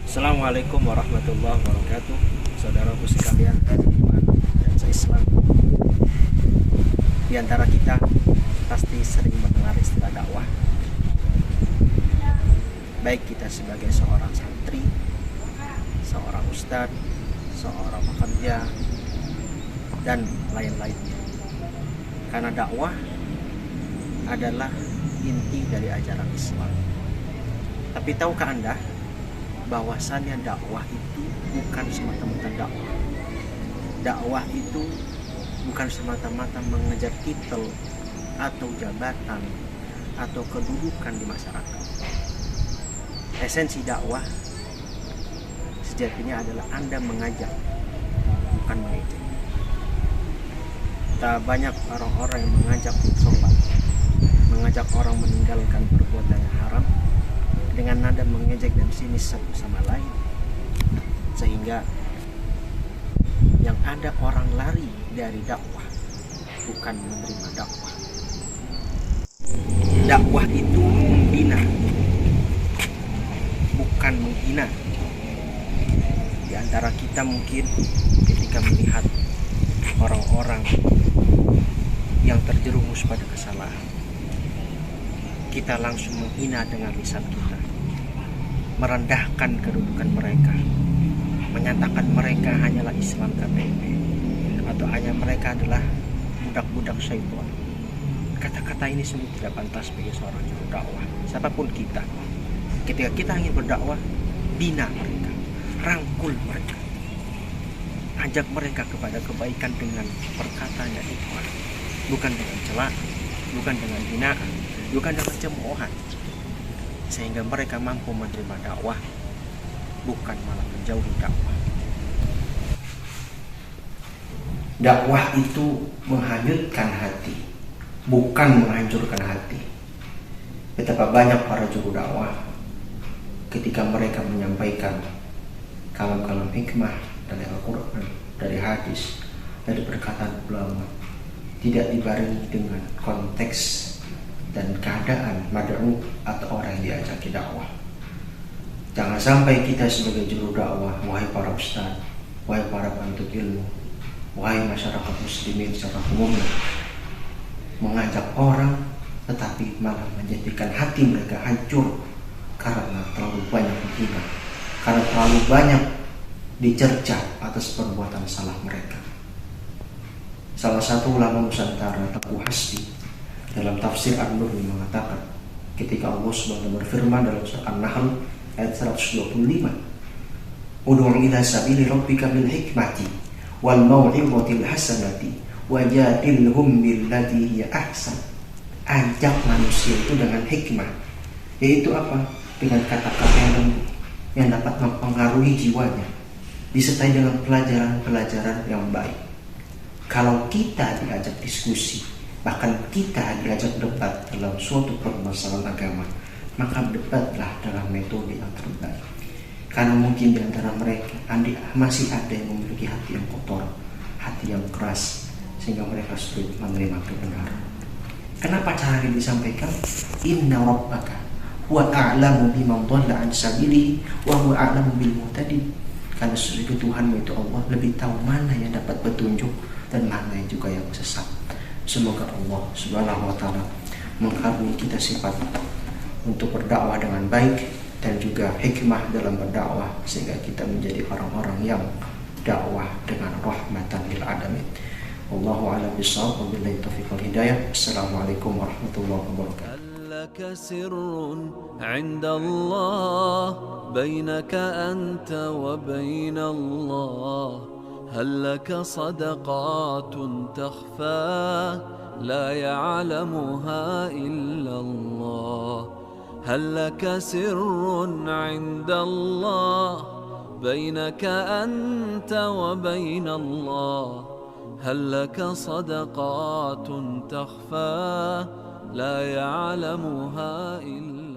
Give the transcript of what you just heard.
Assalamualaikum warahmatullahi wabarakatuh. Saudaraku sekalian iman dan se-Islam, di antara kita pasti sering mendengar istilah dakwah. Baik kita sebagai seorang santri, seorang ustadz, seorang pekerja, dan lain-lainnya. Karena dakwah adalah inti dari ajaran Islam. Tapi tahukah Anda bahwasannya dakwah itu bukan semata-mata dakwah. Dakwah itu bukan semata-mata mengejar titel atau jabatan atau kedudukan di masyarakat. Esensi dakwah sejatinya adalah Anda mengajak, bukan mengejek. Tak banyak orang-orang yang mengajak sholat, mengajak orang meninggalkan perbuatan yang haram dengan nada mengejek dan sinis satu sama lain, sehingga yang ada orang lari dari dakwah, bukan menerima dakwah. Dakwah itu membina, bukan menghina. Di antara kita mungkin ketika melihat orang-orang yang terjerumus pada kesalahan, kita langsung menghina dengan lisan kita, merendahkan kedudukan mereka, menyatakan mereka hanyalah Islam KTP, atau hanya mereka adalah budak-budak syaitan. Kata-kata ini sungguh tidak pantas bagi seorang juru dakwah, siapapun kita. Ketika kita ingin berdakwah, bina mereka, rangkul mereka, ajak mereka kepada kebaikan dengan perkataan dan hikmah, bukan dengan celah, bukan dengan hinaan, bukan dengan cemoohan, sehingga mereka mampu menerima dakwah, bukan malah menjauhi dakwah. Dakwah itu menghanyutkan hati, bukan menghancurkan hati. Betapa banyak para juru dakwah ketika mereka menyampaikan kalam-kalam hikmah dari Al-Quran, dari hadis, dari perkataan ulama, tidak dibarengi dengan konteks dan keadaan mad'u atau orang yang diajaki dakwah. Jangan sampai kita sebagai juru dakwah, wahai para ustaz, wahai para penuntut ilmu, wahai masyarakat muslimin secara umum, mengajak orang tetapi malah menjadikan hati mereka hancur karena terlalu banyak menghina, karena terlalu banyak dicerca atas perbuatan salah mereka. Salah satu ulama Nusantara, Teguh Hasbi, dalam tafsir An-Nur mengatakan, ketika Allah SWT berfirman dalam surah An-Nahl ayat 125, "Ud'u ila sabili rabbika bil hikmati wal mau'izatil hasanati wajadilhum billati hiya ahsan." Ajak manusia itu dengan hikmah, yaitu apa? Dengan kata-kata yang lembut yang dapat mempengaruhi jiwanya, disertai dengan pelajaran-pelajaran yang baik. Kalau kita diajak diskusi, bahkan kita diajak debat dalam suatu permasalahan agama, maka debatlah dengan metode yang terbaik. Karena mungkin di antara mereka masih ada yang memiliki hati yang kotor, hati yang keras, sehingga mereka sulit menerima kebenaran. Kenapa cara ini disampaikan? Inna rabbaka huwa a'lamu biman dhalla an sabilihi wa huwa a'lamu bil muhtadin. Karena sesungguhnya Tuhanmu itu Allah lebih tahu mana yang dapat petunjuk dan mana yang juga yang sesat. Semoga Allah Subhanahu wa taala mengkaruniai kita sifat untuk berdakwah dengan baik dan juga hikmah dalam berdakwah, sehingga kita menjadi orang-orang yang dakwah dengan rahmatan lil alamin. Wallahu a'lam bishawab, wabillahi taufiq wal hidayah. Assalamualaikum warahmatullahi wabarakatuh. لك سر عند الله بينك أنت وبين الله هل لك صدقات تخفى لا يعلمها إلا الله هل لك سر عند الله بينك أنت وبين الله هل لك صدقات تخفى لا يعلمها إلا